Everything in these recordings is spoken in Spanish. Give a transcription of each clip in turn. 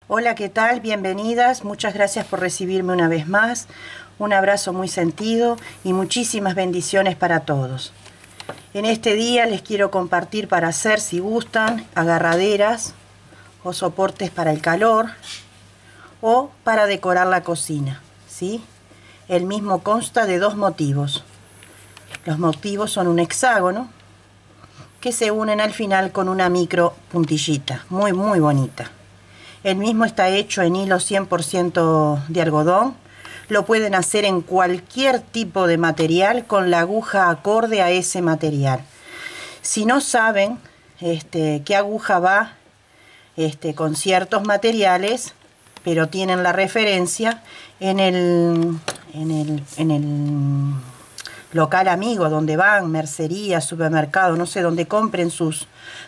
Hola, ¿qué tal? Bienvenidas. Muchas gracias por recibirme una vez más. Un abrazo muy sentido y muchísimas bendiciones para todos. En este día les quiero compartir para hacer, si gustan, agarraderas o soportes para el calor o para decorar la cocina, ¿sí? El mismo consta de dos motivos. Los motivos son un hexágono que se unen al final con una micro puntillita, muy bonita. El mismo está hecho en hilo 100% de algodón. Lo pueden hacer en cualquier tipo de material con la aguja acorde a ese material. Si no saben qué aguja va con ciertos materiales, pero tienen la referencia en el local amigo donde van, mercería, supermercado, no sé, donde compren sus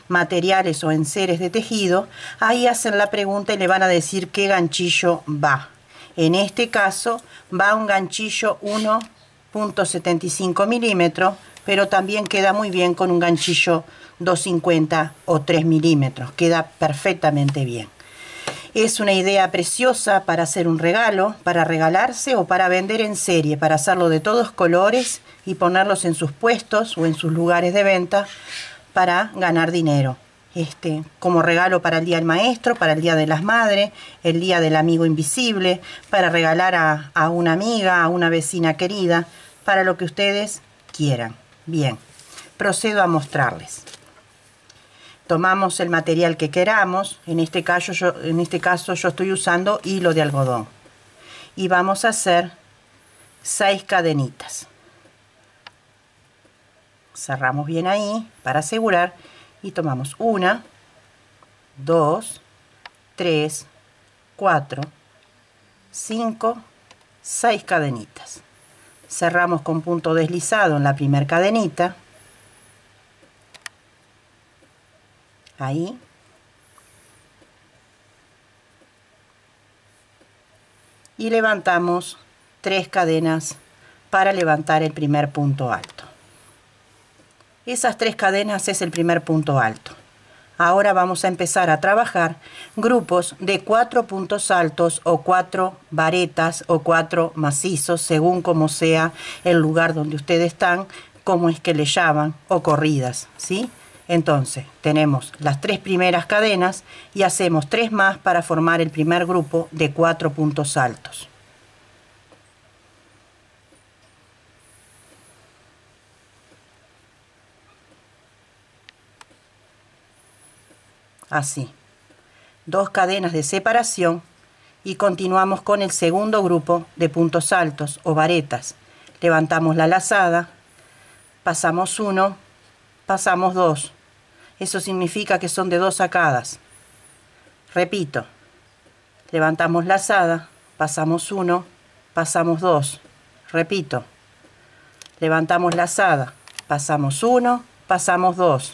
materiales o enseres de tejido, ahí hacen la pregunta y le van a decir qué ganchillo va. En este caso va un ganchillo 1.75 milímetros, pero también queda muy bien con un ganchillo 2.50 o 3 milímetros, queda perfectamente bien. Es una idea preciosa para hacer un regalo, para regalarse o para vender en serie, para hacerlo de todos colores y ponerlos en sus puestos o en sus lugares de venta para ganar dinero. Como regalo para el Día del Maestro, para el Día de las Madres, el Día del Amigo Invisible, para regalar a una amiga, a una vecina querida, para lo que ustedes quieran. Bien, procedo a mostrarles. Tomamos el material que queramos, en este caso yo estoy usando hilo de algodón. Y vamos a hacer 6 cadenitas. Cerramos bien ahí para asegurar y tomamos 1, 2, 3, 4, 5, 6 cadenitas. Cerramos con punto deslizado en la primera cadenita. Ahí. Y levantamos 3 cadenas para levantar el primer punto alto. Esas 3 cadenas es el primer punto alto. Ahora vamos a empezar a trabajar grupos de 4 puntos altos o 4 varetas o 4 macizos, según como sea el lugar donde ustedes están, como es que le llaman, o corridas, ¿sí? Entonces, tenemos las 3 primeras cadenas y hacemos 3 más para formar el primer grupo de 4 puntos altos. Así. 2 cadenas de separación y continuamos con el segundo grupo de puntos altos o varetas. Levantamos la lazada, pasamos 1, pasamos 2. Eso significa que son de 2 sacadas. Repito, levantamos lazada, pasamos 1, pasamos 2. Repito, levantamos lazada, pasamos 1, pasamos 2.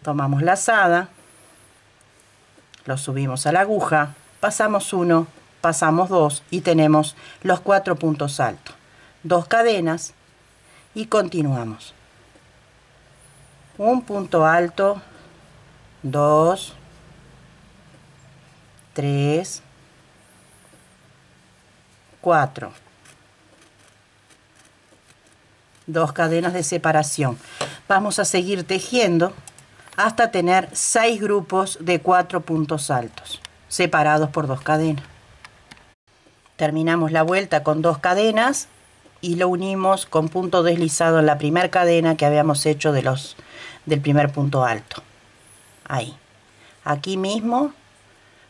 Tomamos lazada, lo subimos a la aguja, pasamos 1, pasamos 2 y tenemos los 4 puntos altos. 2 cadenas y continuamos. Un punto alto, 2, 3, 4. 2 cadenas de separación. Vamos a seguir tejiendo hasta tener 6 grupos de 4 puntos altos, separados por 2 cadenas. Terminamos la vuelta con 2 cadenas y lo unimos con punto deslizado en la primera cadena que habíamos hecho del primer punto alto. Ahí. Aquí mismo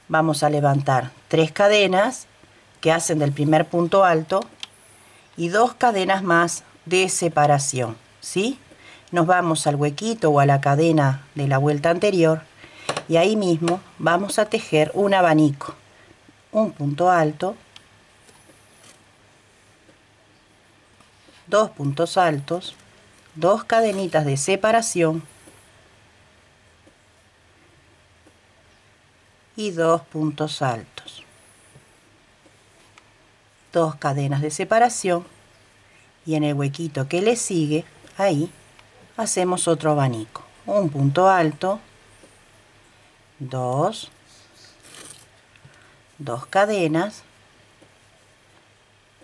vamos a levantar 3 cadenas que hacen del primer punto alto y 2 cadenas más de separación, ¿sí? Nos vamos al huequito o a la cadena de la vuelta anterior y ahí mismo vamos a tejer un abanico, un punto alto, 2 puntos altos, 2 cadenitas de separación y 2 puntos altos, 2 cadenas de separación y en el huequito que le sigue, ahí hacemos otro abanico, un punto alto 2 cadenas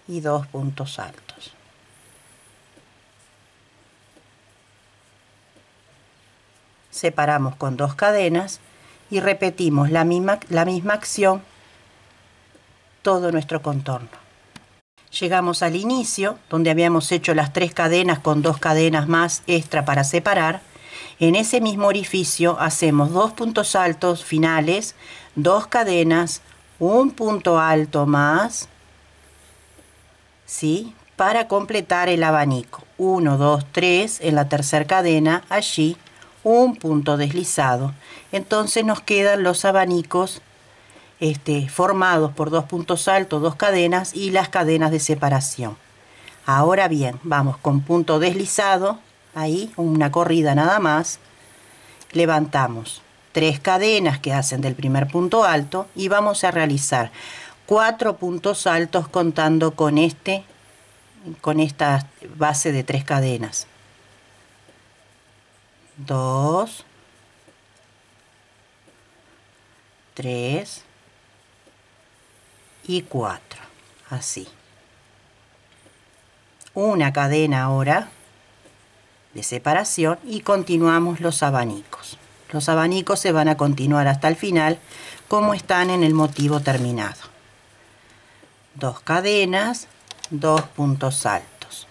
y 2 puntos altos. Separamos con 2 cadenas y repetimos la misma acción todo nuestro contorno. Llegamos al inicio, donde habíamos hecho las 3 cadenas con 2 cadenas más extra para separar. En ese mismo orificio hacemos 2 puntos altos finales, 2 cadenas, un punto alto más, ¿sí? Para completar el abanico. 1, 2, 3 en la tercera cadena, allí un punto deslizado. Entonces nos quedan los abanicos formados por 2 puntos altos, 2 cadenas y las cadenas de separación. Ahora bien, vamos con punto deslizado, ahí una corrida nada más, levantamos 3 cadenas que hacen del primer punto alto y vamos a realizar 4 puntos altos contando con esta base de 3 cadenas. 2, 3 y 4, así. Una cadena ahora de separación y continuamos los abanicos. Los abanicos se van a continuar hasta el final como están en el motivo terminado. 2 cadenas, 2 puntos altos.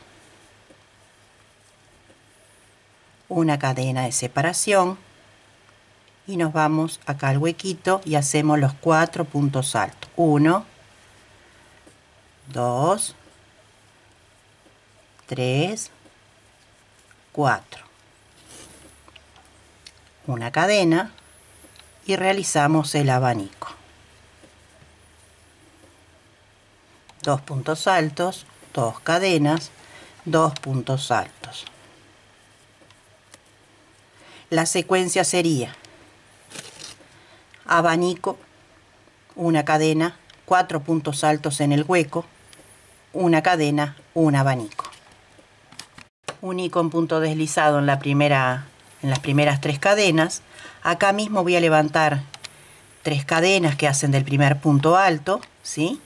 Una cadena de separación y nos vamos acá al huequito y hacemos los 4 puntos altos. 1, 2, 3, 4. Una cadena y realizamos el abanico. 2 puntos altos, 2 cadenas, 2 puntos altos. La secuencia sería abanico, una cadena, 4 puntos altos en el hueco, una cadena, un abanico. Uní con punto deslizado en las primeras 3 cadenas. Acá mismo voy a levantar 3 cadenas que hacen del primer punto alto, ¿sí?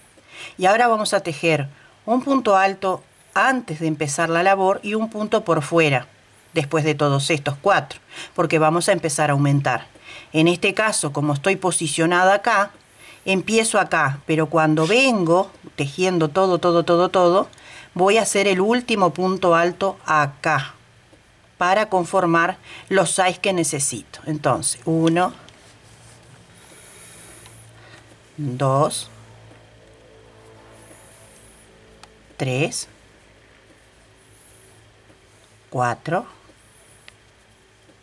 Y ahora vamos a tejer un punto alto antes de empezar la labor y un punto por fuera, después de todos estos 4, porque vamos a empezar a aumentar. En este caso, como estoy posicionada acá, empiezo acá, pero cuando vengo tejiendo todo, voy a hacer el último punto alto acá, para conformar los 6 que necesito. Entonces, 1, 2, 3, 4,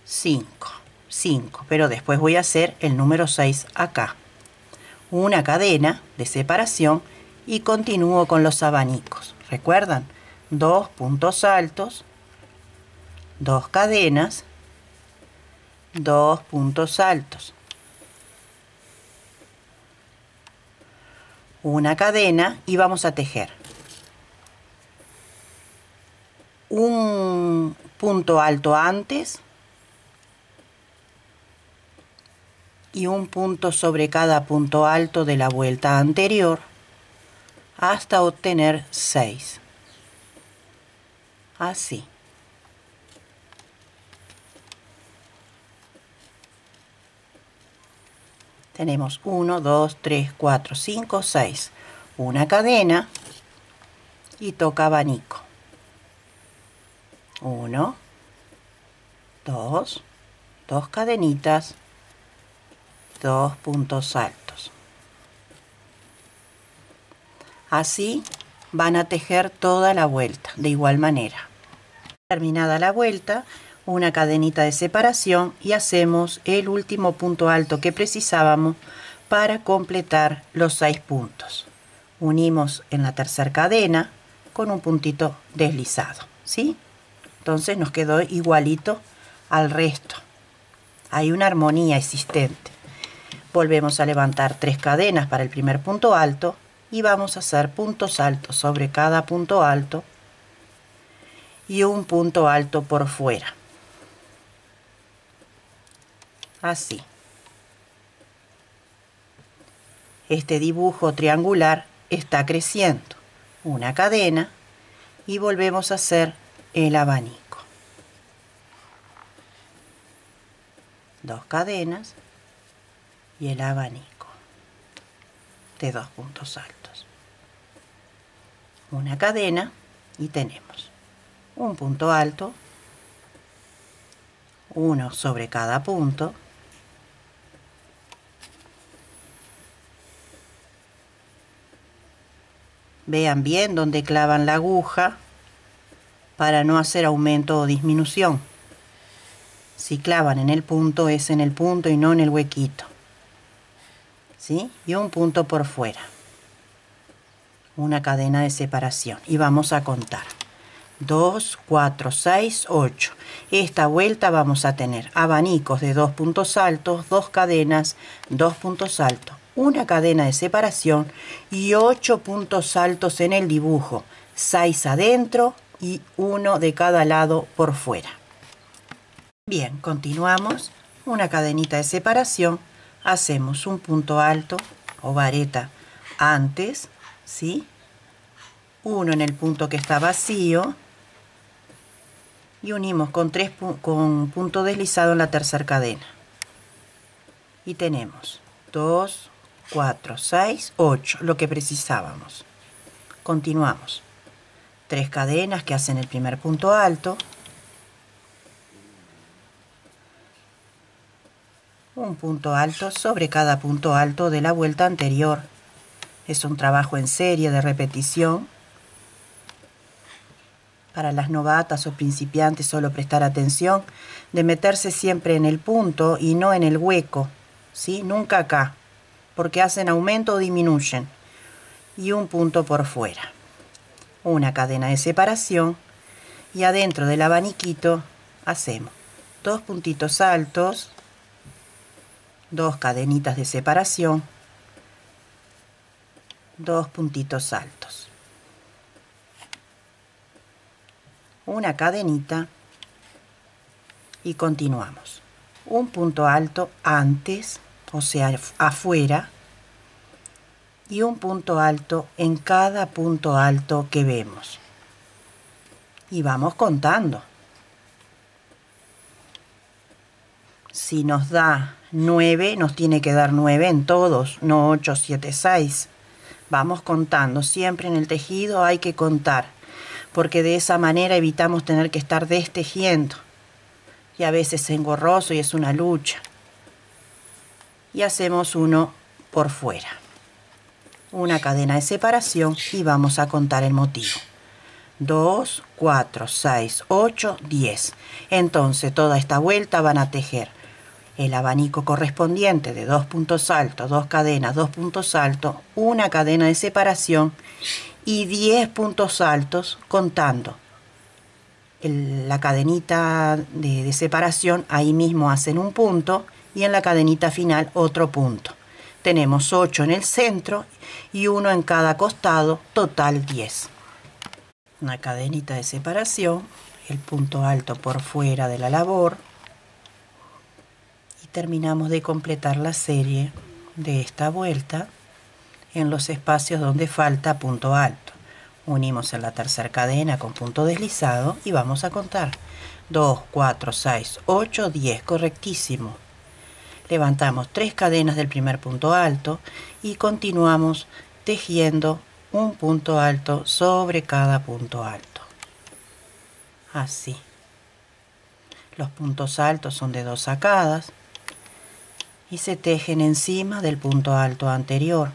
5, pero después voy a hacer el número 6 acá. Una cadena de separación y continúo con los abanicos. ¿Recuerdan? 2 puntos altos, 2 cadenas, 2 puntos altos. Una cadena y vamos a tejer un punto alto antes y un punto sobre cada punto alto de la vuelta anterior hasta obtener 6. Así. Tenemos 1, 2, 3, 4, 5, 6. Una cadena y toca abanico. 1, 2, 2 cadenitas, 2 puntos altos. Así van a tejer toda la vuelta de igual manera. Terminada la vuelta, una cadenita de separación y hacemos el último punto alto que precisábamos para completar los 6 puntos. Unimos en la tercera cadena con un puntito deslizado, ¿sí? Entonces nos quedó igualito al resto. Hay una armonía existente. Volvemos a levantar 3 cadenas para el primer punto alto y vamos a hacer puntos altos sobre cada punto alto y un punto alto por fuera. Así. este dibujo triangular está creciendo. Una cadena y volvemos a hacer el abanico. 2 cadenas y el abanico de 2 puntos altos. Una cadena y tenemos un punto alto, uno sobre cada punto, vean bien dónde clavan la aguja para no hacer aumento o disminución. Si clavan en el punto, es en el punto y no en el huequito, ¿sí? Y un punto por fuera, una cadena de separación, y vamos a contar 2, 4, 6, 8. Esta vuelta vamos a tener abanicos de 2 puntos altos, 2 cadenas, 2 puntos altos, una cadena de separación y 8 puntos altos en el dibujo, 6 adentro y 1 de cada lado por fuera. Bien, continuamos. Una cadenita de separación, hacemos un punto alto o vareta antes, ¿sí? Uno en el punto que está vacío y unimos con punto deslizado en la tercera cadena. Y tenemos 2, 4, 6, 8, lo que precisábamos. Continuamos. 3 cadenas que hacen el primer punto alto. Un punto alto sobre cada punto alto de la vuelta anterior. Es un trabajo en serie de repetición. Para las novatas o principiantes solo prestar atención de meterse siempre en el punto y no en el hueco, ¿sí? Nunca acá, porque hacen aumento o disminuyen. Y un punto por fuera. Una cadena de separación y adentro del abaniquito hacemos 2 puntitos altos, 2 cadenitas de separación, 2 puntitos altos, una cadenita y continuamos. Un punto alto antes, o sea, afuera, y un punto alto en cada punto alto que vemos. Y vamos contando. Si nos da 9, nos tiene que dar 9 en todos, no 8, 7, 6. Vamos contando. Siempre en el tejido hay que contar, porque de esa manera evitamos tener que estar destejiendo. Y a veces es engorroso y es una lucha. Y hacemos uno por fuera. Una cadena de separación y vamos a contar el motivo. 2, 4, 6, 8, 10. Entonces toda esta vuelta van a tejer el abanico correspondiente de 2 puntos altos, 2 cadenas, 2 puntos altos, una cadena de separación y 10 puntos altos contando. La cadenita de separación, ahí mismo hacen un punto y en la cadenita final otro punto. Tenemos 8 en el centro y 1 en cada costado, total 10. Una cadenita de separación, el punto alto por fuera de la labor. Terminamos de completar la serie de esta vuelta en los espacios donde falta punto alto. Unimos en la tercera cadena con punto deslizado y vamos a contar 2, 4, 6, 8, 10, correctísimo. Levantamos 3 cadenas del primer punto alto y continuamos tejiendo un punto alto sobre cada punto alto. Así. Los puntos altos son de 2 sacadas y se tejen encima del punto alto anterior,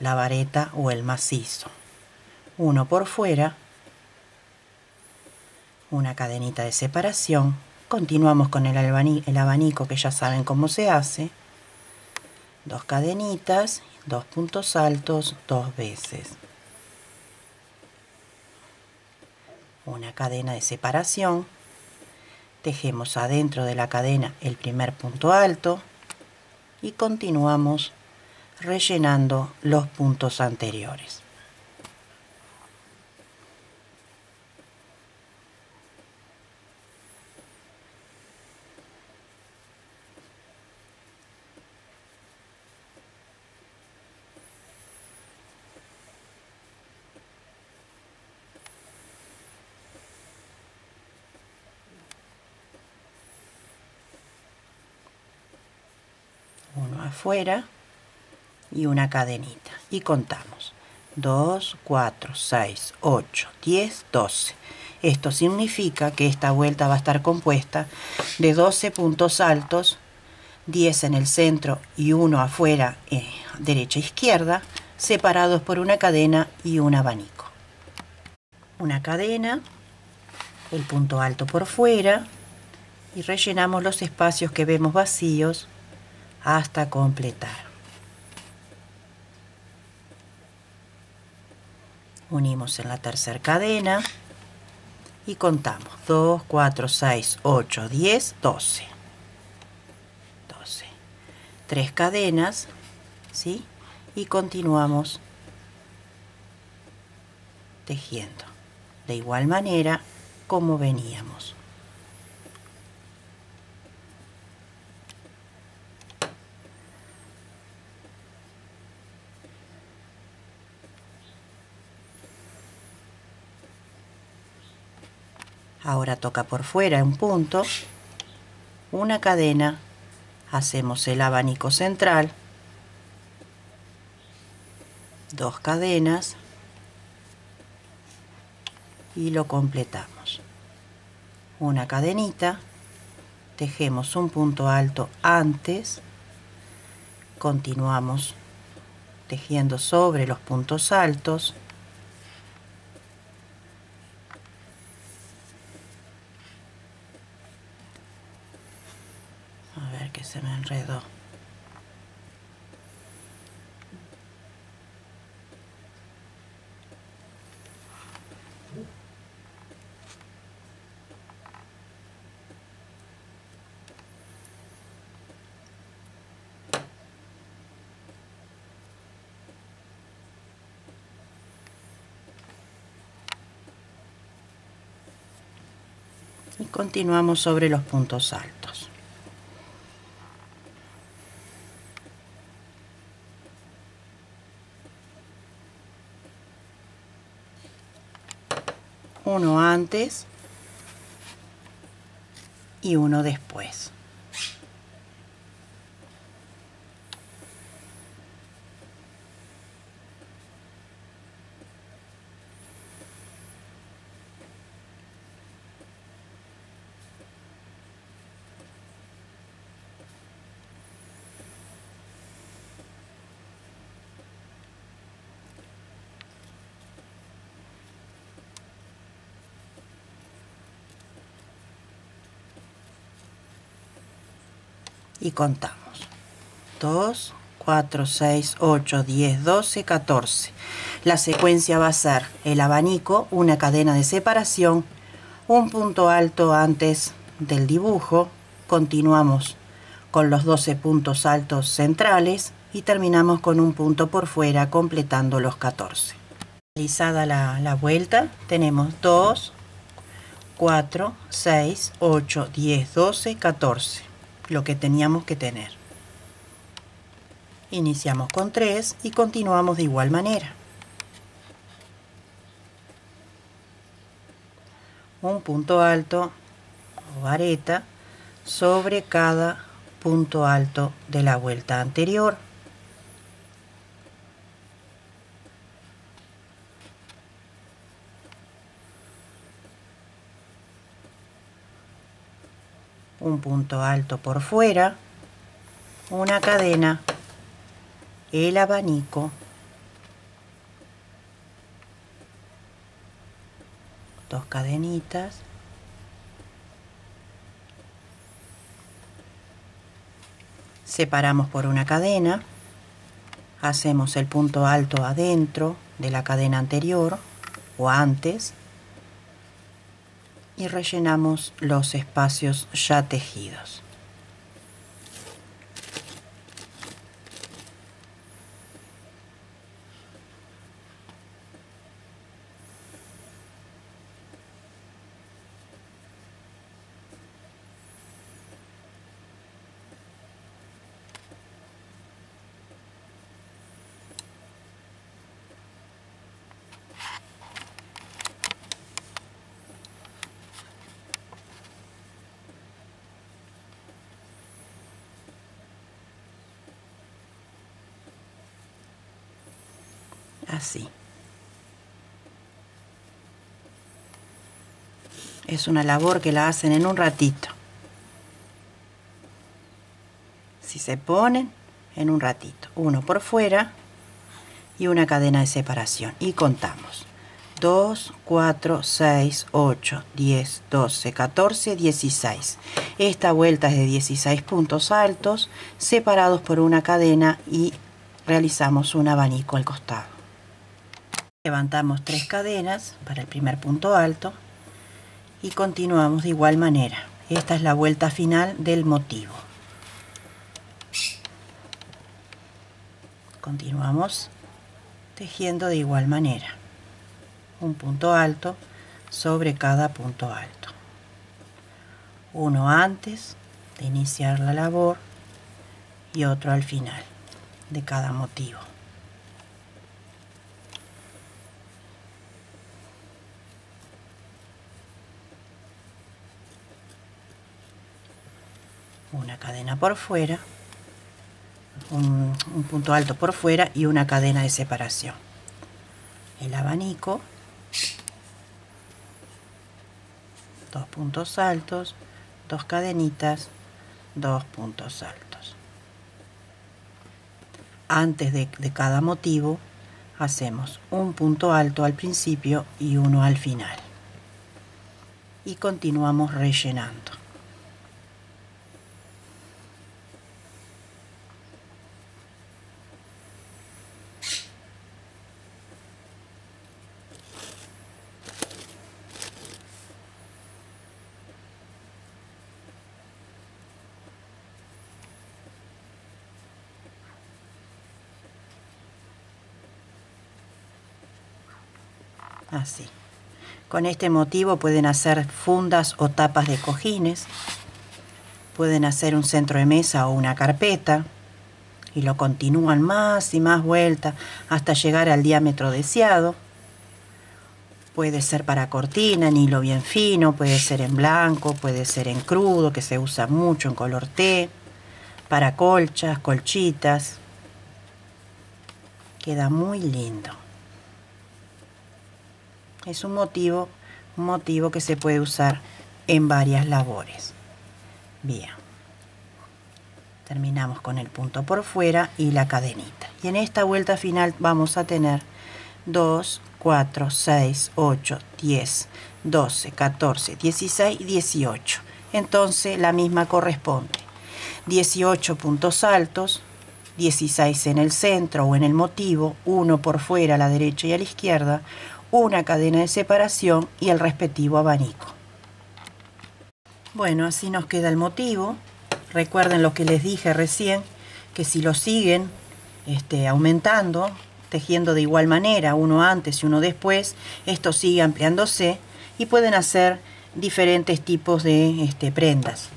la vareta o el macizo. Uno por fuera, una cadenita de separación. Continuamos con el abanico que ya saben cómo se hace. 2 cadenitas, 2 puntos altos 2 veces. Una cadena de separación. Tejemos adentro de la cadena el primer punto alto. Y continuamos rellenando los puntos anteriores. afuera y una cadenita. Y contamos. 2, 4, 6, 8, 10, 12. Esto significa que esta vuelta va a estar compuesta de 12 puntos altos, 10 en el centro y uno afuera, derecha e izquierda, separados por una cadena y un abanico. Una cadena, el punto alto por fuera, y rellenamos los espacios que vemos vacíos hasta completar. Unimos en la tercera cadena y contamos 2, 4, 6, 8, 10, 12. 12. 3 cadenas, ¿sí? Y continuamos tejiendo de igual manera como veníamos. Ahora toca por fuera un punto, una cadena, hacemos el abanico central, 2 cadenas y lo completamos. Una cadenita, tejemos un punto alto antes, continuamos tejiendo sobre los puntos altos. A ver que se me enredó. Y continuamos sobre los puntos altos. Uno antes y uno después. Y contamos 2, 4, 6, 8, 10, 12, 14. La secuencia va a ser el abanico, una cadena de separación, un punto alto antes del dibujo, continuamos con los 12 puntos altos centrales y terminamos con un punto por fuera completando los 14. Realizada la vuelta, tenemos 2, 4, 6, 8, 10, 12, 14. Lo que teníamos que tener. Iniciamos con 3 y continuamos de igual manera. Un punto alto o vareta sobre cada punto alto de la vuelta anterior. Un punto alto por fuera, una cadena, el abanico, 2 cadenitas, separamos por una cadena, hacemos el punto alto adentro de la cadena anterior o antes y rellenamos los espacios ya tejidos. así. Es una labor que la hacen en un ratito. Si se ponen, en un ratito. Uno por fuera y una cadena de separación. Y contamos. 2, 4, 6, 8, 10, 12, 14, 16. Esta vuelta es de 16 puntos altos, separados por una cadena y realizamos un abanico al costado. Levantamos 3 cadenas para el primer punto alto y continuamos de igual manera. Esta es la vuelta final del motivo. Continuamos tejiendo de igual manera. Un punto alto sobre cada punto alto. Uno antes de iniciar la labor y otro al final de cada motivo. Una cadena por fuera, un punto alto por fuera y una cadena de separación. El abanico, 2 puntos altos, 2 cadenitas, 2 puntos altos. Antes de cada motivo hacemos un punto alto al principio y uno al final. Y continuamos rellenando. Así. Con este motivo pueden hacer fundas o tapas de cojines, pueden hacer un centro de mesa o una carpeta y lo continúan más y más vueltas hasta llegar al diámetro deseado. Puede ser para cortina en hilo bien fino, puede ser en blanco, puede ser en crudo, que se usa mucho en color té, para colchas, colchitas. Queda muy lindo. Es un motivo que se puede usar en varias labores. Bien. Terminamos con el punto por fuera y la cadenita. Y en esta vuelta final vamos a tener 2, 4, 6, 8, 10, 12, 14, 16 y 18. Entonces la misma corresponde. 18 puntos altos, 16 en el centro o en el motivo, uno por fuera a la derecha y a la izquierda, una cadena de separación y el respectivo abanico. Bueno, así nos queda el motivo. Recuerden lo que les dije recién, que si lo siguen aumentando, tejiendo de igual manera, uno antes y uno después, esto sigue ampliándose y pueden hacer diferentes tipos de prendas.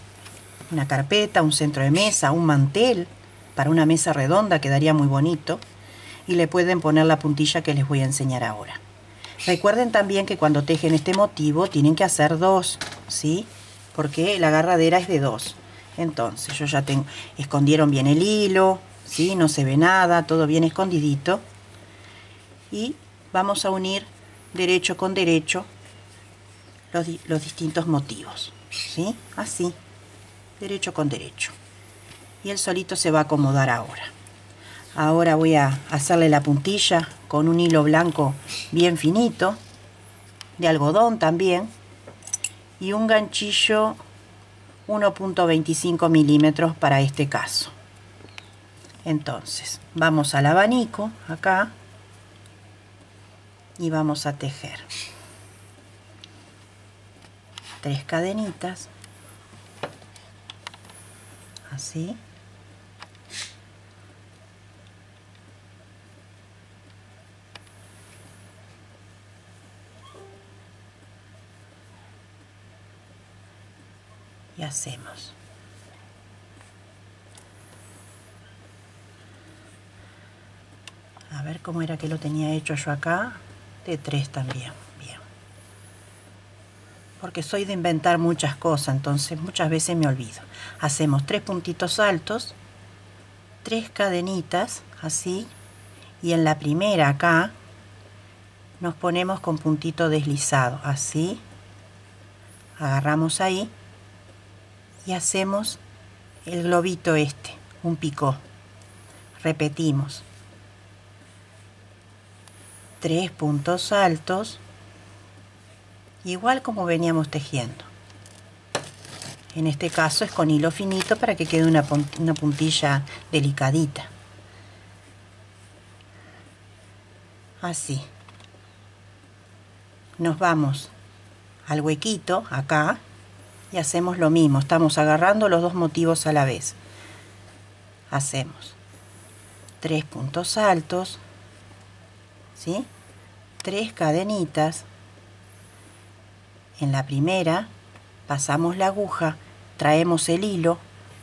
Una carpeta, un centro de mesa, un mantel, para una mesa redonda quedaría muy bonito, y le pueden poner la puntilla que les voy a enseñar ahora. Recuerden también que cuando tejen este motivo tienen que hacer 2, ¿sí? Porque la agarradera es de 2. Entonces yo ya tengo, escondieron bien el hilo, ¿sí? No se ve nada, todo bien escondidito. Y vamos a unir derecho con derecho los distintos motivos, ¿sí? Así, derecho con derecho. Y él solito se va a acomodar ahora. Ahora voy a hacerle la puntilla con un hilo blanco bien finito, de algodón también, y un ganchillo 1.25 milímetros para este caso. Entonces, vamos al abanico, acá, y vamos a tejer 3 cadenitas, así. Y hacemos a ver cómo era que lo tenía hecho yo acá, de 3 también, bien, porque soy de inventar muchas cosas, entonces muchas veces me olvido. Hacemos 3 puntitos altos, 3 cadenitas así, y en la primera acá nos ponemos con puntito deslizado, así, agarramos ahí y hacemos el globito este, un picó. Repetimos 3 puntos altos, igual como veníamos tejiendo. En este caso es con hilo finito para que quede una puntilla delicadita. Así. Nos vamos al huequito acá y hacemos lo mismo. Estamos agarrando los dos motivos a la vez. Hacemos 3 puntos altos, ¿sí? 3 cadenitas. En la primera pasamos la aguja, traemos el hilo,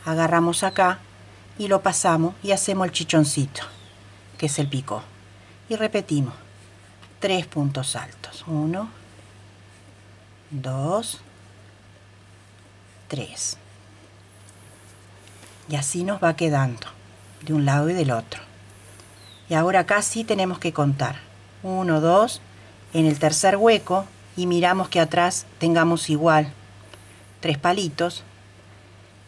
agarramos acá y lo pasamos y hacemos el chichoncito, que es el picó. Y repetimos 3 puntos altos. 1, 2, 3. Y así nos va quedando de un lado y del otro. Y ahora acá sí tenemos que contar. 1, 2, en el tercer hueco y miramos que atrás tengamos igual 3 palitos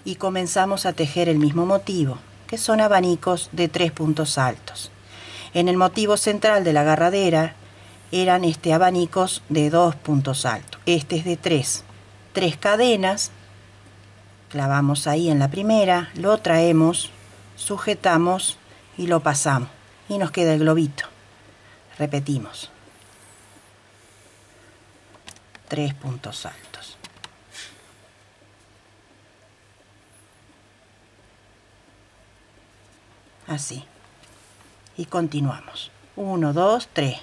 y comenzamos a tejer el mismo motivo, que son abanicos de 3 puntos altos. En el motivo central de la agarradera eran abanicos de 2 puntos altos. Este es de 3. 3 cadenas, clavamos ahí en la primera, lo traemos, sujetamos y lo pasamos. Y nos queda el globito. Repetimos. 3 puntos altos. Así. Y continuamos. 1, 2, 3.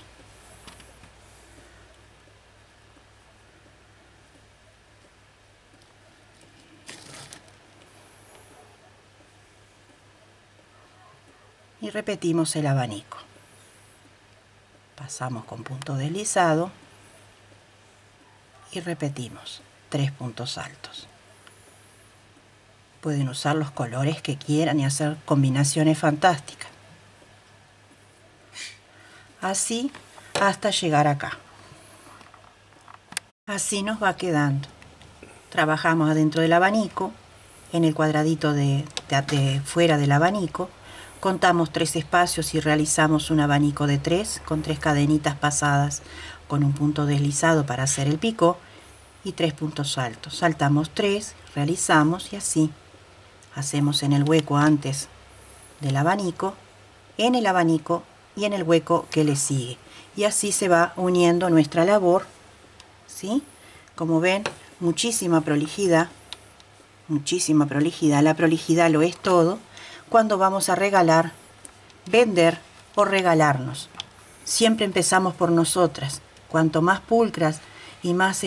Y repetimos el abanico. Pasamos con punto deslizado y repetimos 3 puntos altos. Pueden usar los colores que quieran y hacer combinaciones fantásticas. Así hasta llegar acá. Así nos va quedando. Trabajamos adentro del abanico, en el cuadradito de fuera del abanico. Contamos 3 espacios y realizamos un abanico de 3 con 3 cadenitas pasadas con un punto deslizado para hacer el picó y 3 puntos altos. Saltamos 3, realizamos y así hacemos en el hueco antes del abanico, en el abanico y en el hueco que le sigue. Y así se va uniendo nuestra labor, ¿sí? Como ven, muchísima prolijidad, muchísima prolijidad. La prolijidad lo es todo cuando vamos a regalar, vender o regalarnos. Siempre empezamos por nosotras. Cuanto más pulcras y más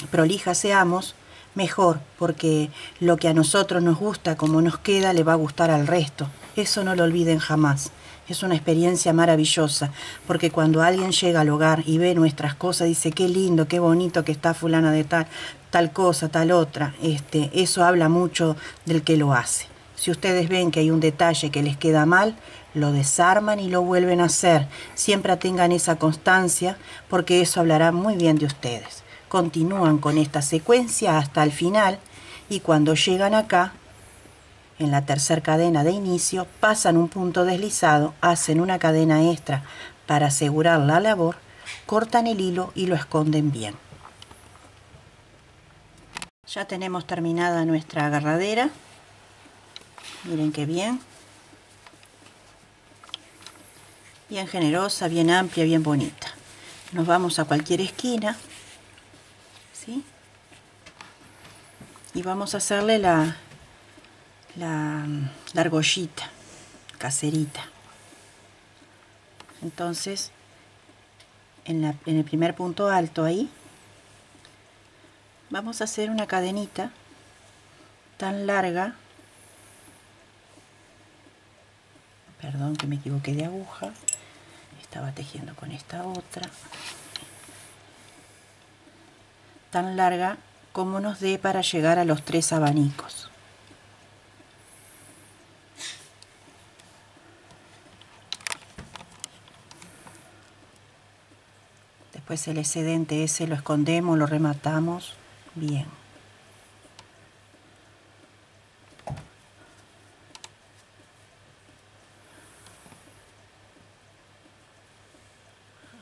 prolijas seamos, mejor, porque lo que a nosotros nos gusta, como nos queda, le va a gustar al resto. Eso no lo olviden jamás. Es una experiencia maravillosa, porque cuando alguien llega al hogar y ve nuestras cosas, dice qué lindo, qué bonito que está fulana de tal cosa, tal otra. Eso habla mucho del que lo hace. Si ustedes ven que hay un detalle que les queda mal, lo desarman y lo vuelven a hacer. Siempre tengan esa constancia, porque eso hablará muy bien de ustedes. Continúan con esta secuencia hasta el final y cuando llegan acá, en la tercera cadena de inicio, pasan un punto deslizado, hacen una cadena extra para asegurar la labor, cortan el hilo y lo esconden bien. Ya tenemos terminada nuestra agarradera. Miren qué bien. Bien generosa, bien amplia, bien bonita. Nos vamos a cualquier esquina, ¿sí? Y vamos a hacerle la argollita caserita. Entonces, en el primer punto alto ahí, vamos a hacer una cadenita tan larga. Perdón que me equivoqué de aguja, estaba tejiendo con esta otra. Tan larga como nos dé para llegar a los 3 abanicos. Después el excedente ese lo escondemos, lo rematamos bien.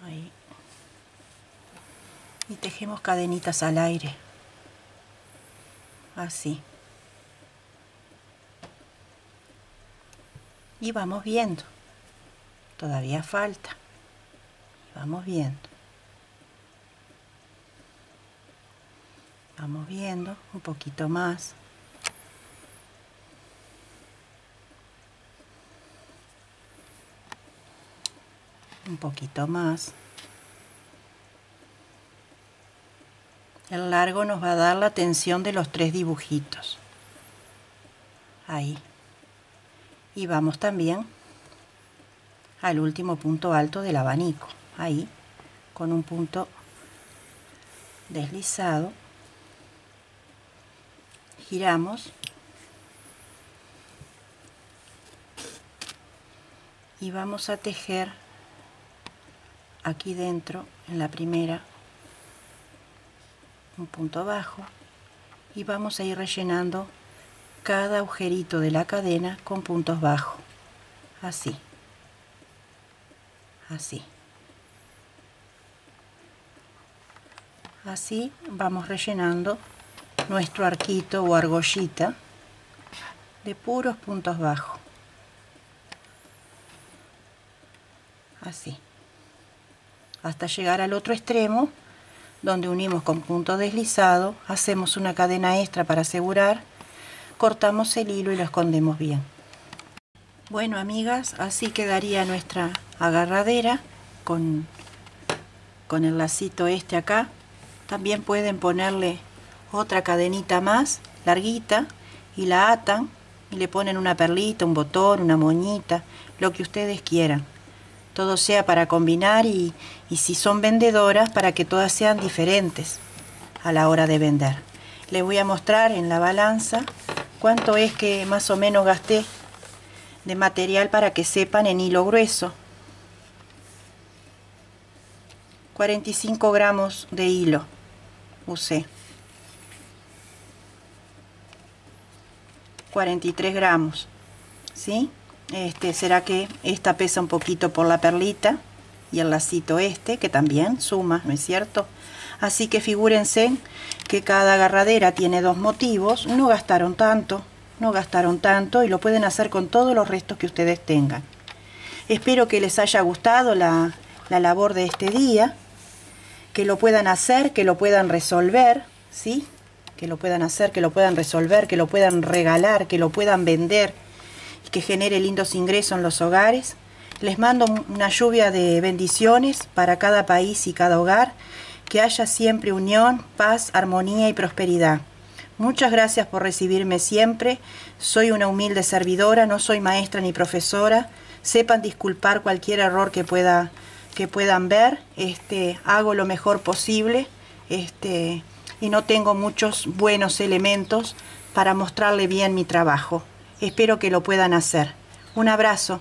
Ahí. Y tejemos cadenitas al aire. Así. Y vamos viendo. Todavía falta. Vamos viendo. Vamos viendo un poquito más. Un poquito más. El largo nos va a dar la tensión de los 3 dibujitos. Ahí. Y vamos también al último punto alto del abanico. Ahí, con un punto deslizado. Giramos. Y vamos a tejer aquí dentro, en la primera, un punto bajo. Y vamos a ir rellenando cada agujerito de la cadena con puntos bajos. Así. Así. Así vamos rellenando nuestro arquito o argollita de puros puntos bajos. Así. Hasta llegar al otro extremo, donde unimos con punto deslizado, hacemos una cadena extra para asegurar, cortamos el hilo y lo escondemos bien. Bueno, amigas, así quedaría nuestra agarradera con el lacito este acá. También pueden ponerle otra cadenita más larguita y la atan y le ponen una perlita, un botón, una moñita, lo que ustedes quieran. Todo sea para combinar y si son vendedoras, para que todas sean diferentes a la hora de vender. Les voy a mostrar en la balanza cuánto es que más o menos gasté de material para que sepan en hilo grueso. 45 gramos de hilo usé. 43 gramos, ¿sí? Será que esta pesa un poquito por la perlita y el lacito que también suma, ¿no es cierto? Así que figúrense que cada agarradera tiene 2 motivos, no gastaron tanto y lo pueden hacer con todos los restos que ustedes tengan. Espero que les haya gustado la labor de este día, que lo puedan hacer, que lo puedan resolver, ¿sí? Que lo puedan hacer, que lo puedan resolver, que lo puedan regalar, que lo puedan vender, y que genere lindos ingresos en los hogares. Les mando una lluvia de bendiciones para cada país y cada hogar, que haya siempre unión, paz, armonía y prosperidad. Muchas gracias por recibirme siempre. Soy una humilde servidora, no soy maestra ni profesora. Sepan disculpar cualquier error que puedan ver. Hago lo mejor posible, y no tengo muchos buenos elementos para mostrarle bien mi trabajo. Espero que lo puedan hacer. Un abrazo.